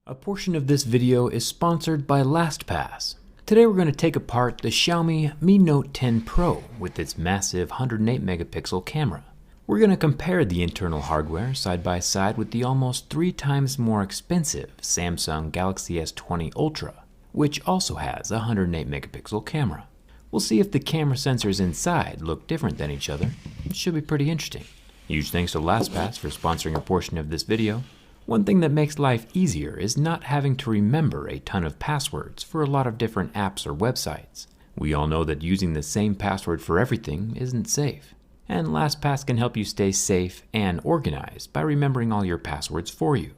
A portion of this video is sponsored by LastPass. Today we're going to take apart the Xiaomi Mi Note 10 Pro with its massive 108 megapixel camera. We're going to compare the internal hardware side by side with the almost 3 times more expensive Samsung Galaxy S20 Ultra, which also has a 108 megapixel camera. We'll see if the camera sensors inside look different than each other. It should be pretty interesting. Huge thanks to LastPass for sponsoring a portion of this video. One thing that makes life easier is not having to remember a ton of passwords for a lot of different apps or websites. We all know that using the same password for everything isn't safe. And LastPass can help you stay safe and organized by remembering all your passwords for you.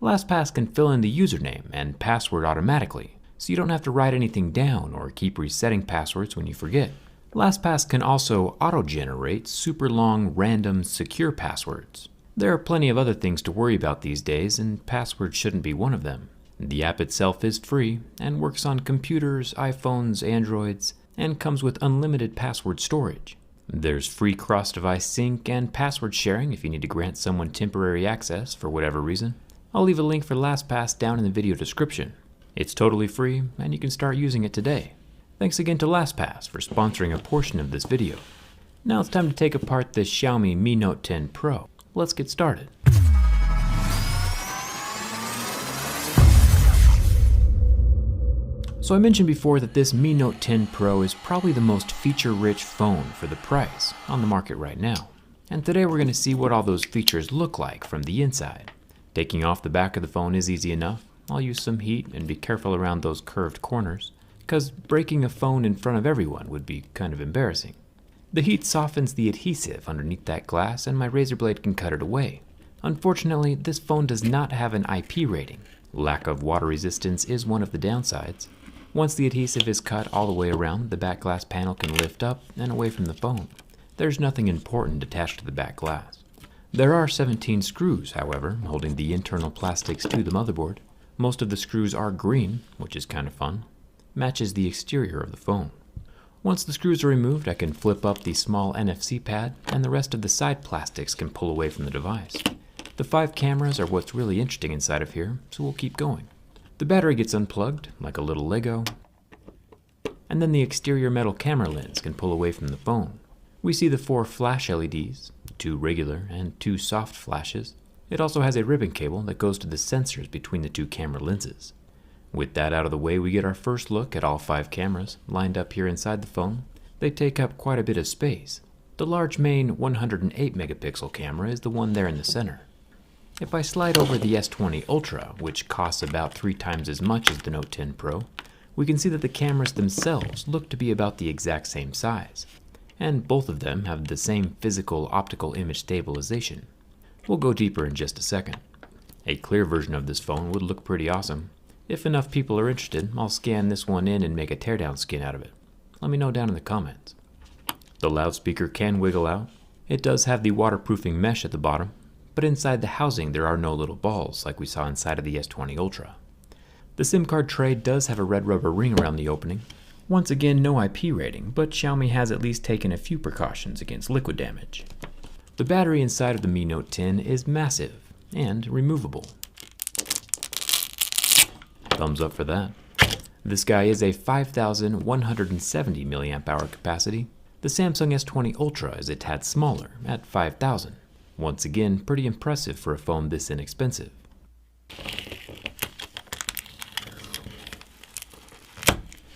LastPass can fill in the username and password automatically, so you don't have to write anything down or keep resetting passwords when you forget. LastPass can also auto-generate super long, random, secure passwords. There are plenty of other things to worry about these days, and passwords shouldn't be one of them. The app itself is free and works on computers, iPhones, Androids, and comes with unlimited password storage. There's free cross-device sync and password sharing if you need to grant someone temporary access for whatever reason. I'll leave a link for LastPass down in the video description. It's totally free, and you can start using it today. Thanks again to LastPass for sponsoring a portion of this video. Now it's time to take apart the Xiaomi Mi Note 10 Pro. Let's get started. So I mentioned before that this Mi Note 10 Pro is probably the most feature-rich phone for the price on the market right now. And today we're going to see what all those features look like from the inside. Taking off the back of the phone is easy enough. I'll use some heat and be careful around those curved corners, because breaking a phone in front of everyone would be kind of embarrassing. The heat softens the adhesive underneath that glass and my razor blade can cut it away. Unfortunately, this phone does not have an IP rating. Lack of water resistance is one of the downsides. Once the adhesive is cut all the way around, the back glass panel can lift up and away from the phone. There's nothing important attached to the back glass. There are 17 screws, however, holding the internal plastics to the motherboard. Most of the screws are green, which is kind of fun. Matches the exterior of the phone. Once the screws are removed, I can flip up the small NFC pad, and the rest of the side plastics can pull away from the device. The 5 cameras are what's really interesting inside of here, so we'll keep going. The battery gets unplugged, like a little Lego, and then the exterior metal camera lens can pull away from the phone. We see the 4 flash LEDs, 2 regular and 2 soft flashes. It also has a ribbon cable that goes to the sensors between the 2 camera lenses. With that out of the way, we get our first look at all 5 cameras lined up here inside the phone. They take up quite a bit of space. The large main 108 megapixel camera is the one there in the center. If I slide over the S20 Ultra, which costs about 3 times as much as the Note 10 Pro, we can see that the cameras themselves look to be about the exact same size. And both of them have the same physical optical image stabilization. We'll go deeper in just a second. A clear version of this phone would look pretty awesome. If enough people are interested, I'll scan this one in and make a teardown skin out of it. Let me know down in the comments. The loudspeaker can wiggle out. It does have the waterproofing mesh at the bottom, but inside the housing there are no little balls like we saw inside of the S20 Ultra. The SIM card tray does have a red rubber ring around the opening. Once again, no IP rating, but Xiaomi has at least taken a few precautions against liquid damage. The battery inside of the Mi Note 10 is massive and removable. Thumbs up for that. This guy is a 5,170 mAh capacity. The Samsung S20 Ultra is a tad smaller at 5,000. Once again, pretty impressive for a phone this inexpensive.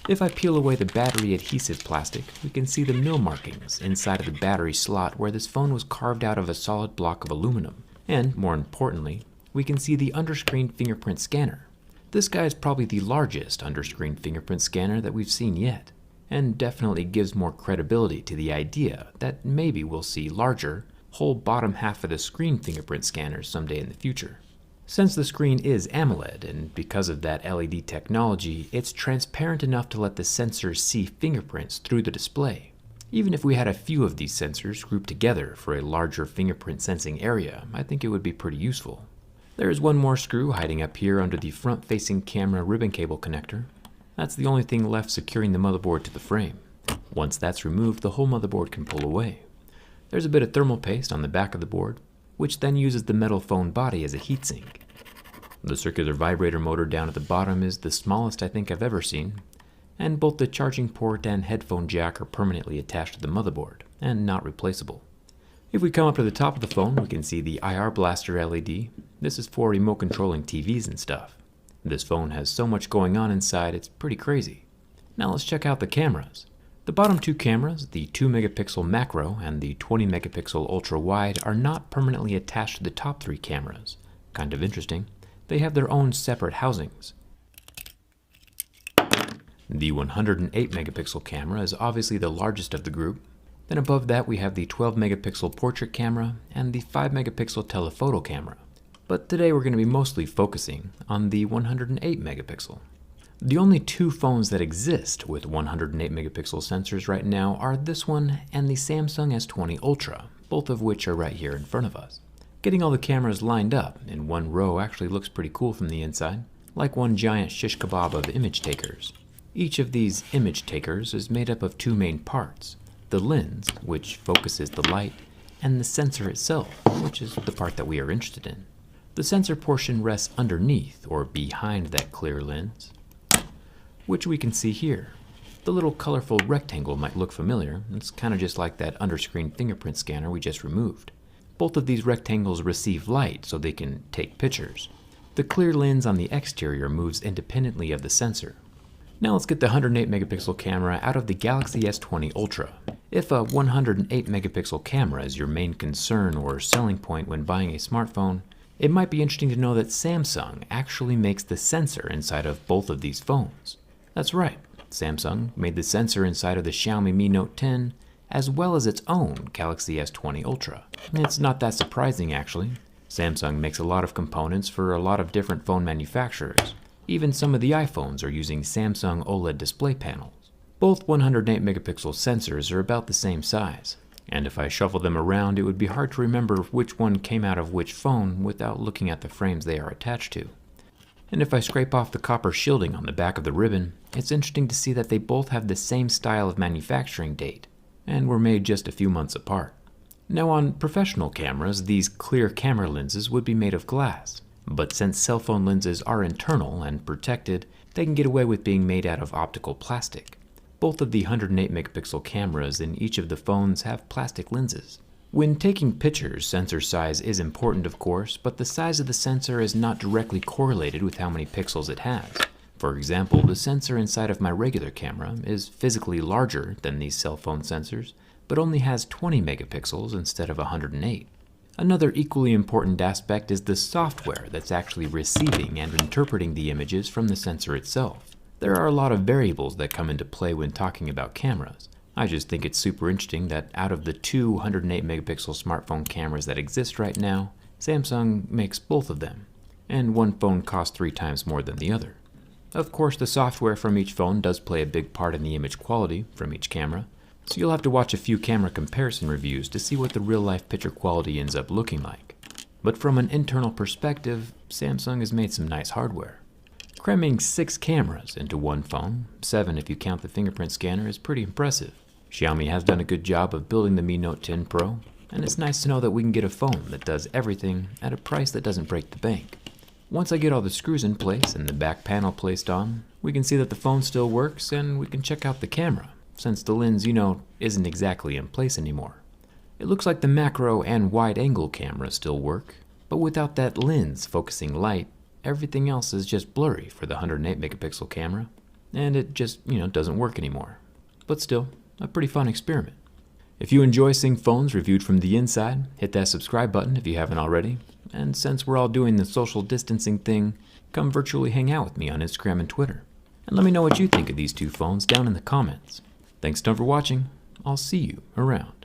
If I peel away the battery adhesive plastic, we can see the mill markings inside of the battery slot where this phone was carved out of a solid block of aluminum. And more importantly, we can see the underscreen fingerprint scanner. This guy is probably the largest underscreen fingerprint scanner that we've seen yet, and definitely gives more credibility to the idea that maybe we'll see larger, whole bottom half of the screen fingerprint scanners someday in the future. Since the screen is AMOLED, and because of that LED technology, it's transparent enough to let the sensors see fingerprints through the display. Even if we had a few of these sensors grouped together for a larger fingerprint sensing area, I think it would be pretty useful. There is one more screw hiding up here under the front-facing camera ribbon cable connector. That's the only thing left securing the motherboard to the frame. Once that's removed, the whole motherboard can pull away. There's a bit of thermal paste on the back of the board, which then uses the metal phone body as a heatsink. The circular vibrator motor down at the bottom is the smallest I think I've ever seen, and both the charging port and headphone jack are permanently attached to the motherboard and not replaceable. If we come up to the top of the phone, we can see the IR blaster LED. This is for remote controlling TVs and stuff. This phone has so much going on inside, it's pretty crazy. Now let's check out the cameras. The bottom two cameras, the 2 megapixel macro and the 20 megapixel ultra wide, are not permanently attached to the top three cameras. Kind of interesting. They have their own separate housings. The 108 megapixel camera is obviously the largest of the group. Then above that we have the 12 megapixel portrait camera and the 5 megapixel telephoto camera. But today we're going to be mostly focusing on the 108 megapixel. The only two phones that exist with 108 megapixel sensors right now are this one and the Samsung S20 Ultra, both of which are right here in front of us. Getting all the cameras lined up in one row actually looks pretty cool from the inside, like one giant shish kebab of image takers. Each of these image takers is made up of two main parts: the lens, which focuses the light, and the sensor itself, which is the part that we are interested in. The sensor portion rests underneath or behind that clear lens, which we can see here. The little colorful rectangle might look familiar. It's kind of just like that underscreen fingerprint scanner we just removed. Both of these rectangles receive light so they can take pictures. The clear lens on the exterior moves independently of the sensor. Now let's get the 108 megapixel camera out of the Galaxy S20 Ultra. If a 108 megapixel camera is your main concern or selling point when buying a smartphone, it might be interesting to know that Samsung actually makes the sensor inside of both of these phones. That's right, Samsung made the sensor inside of the Xiaomi Mi Note 10 as well as its own Galaxy S20 Ultra. It's not that surprising actually. Samsung makes a lot of components for a lot of different phone manufacturers. Even some of the iPhones are using Samsung OLED display panels. Both 108 megapixel sensors are about the same size, and if I shuffle them around it would be hard to remember which one came out of which phone without looking at the frames they are attached to. And if I scrape off the copper shielding on the back of the ribbon, it's interesting to see that they both have the same style of manufacturing date, and were made just a few months apart. Now on professional cameras, these clear camera lenses would be made of glass, but since cell phone lenses are internal and protected, they can get away with being made out of optical plastic. Both of the 108 megapixel cameras in each of the phones have plastic lenses. When taking pictures, sensor size is important of course, but the size of the sensor is not directly correlated with how many pixels it has. For example, the sensor inside of my regular camera is physically larger than these cell phone sensors, but only has 20 megapixels instead of 108. Another equally important aspect is the software that's actually receiving and interpreting the images from the sensor itself. There are a lot of variables that come into play when talking about cameras. I just think it's super interesting that out of the two 108 megapixel smartphone cameras that exist right now, Samsung makes both of them, and one phone costs 3 times more than the other. Of course, the software from each phone does play a big part in the image quality from each camera, so you'll have to watch a few camera comparison reviews to see what the real-life picture quality ends up looking like. But from an internal perspective, Samsung has made some nice hardware. Cramming 6 cameras into one phone, 7 if you count the fingerprint scanner, is pretty impressive. Xiaomi has done a good job of building the Mi Note 10 Pro, and it's nice to know that we can get a phone that does everything at a price that doesn't break the bank. Once I get all the screws in place and the back panel placed on, we can see that the phone still works and we can check out the camera, since the lens, isn't exactly in place anymore. It looks like the macro and wide angle cameras still work, but without that lens focusing light, everything else is just blurry for the 108 megapixel camera, and it just, doesn't work anymore. But still, a pretty fun experiment. If you enjoy seeing phones reviewed from the inside, hit that subscribe button if you haven't already, and since we're all doing the social distancing thing, come virtually hang out with me on Instagram and Twitter. And let me know what you think of these two phones down in the comments. Thanks a ton for watching. I'll see you around.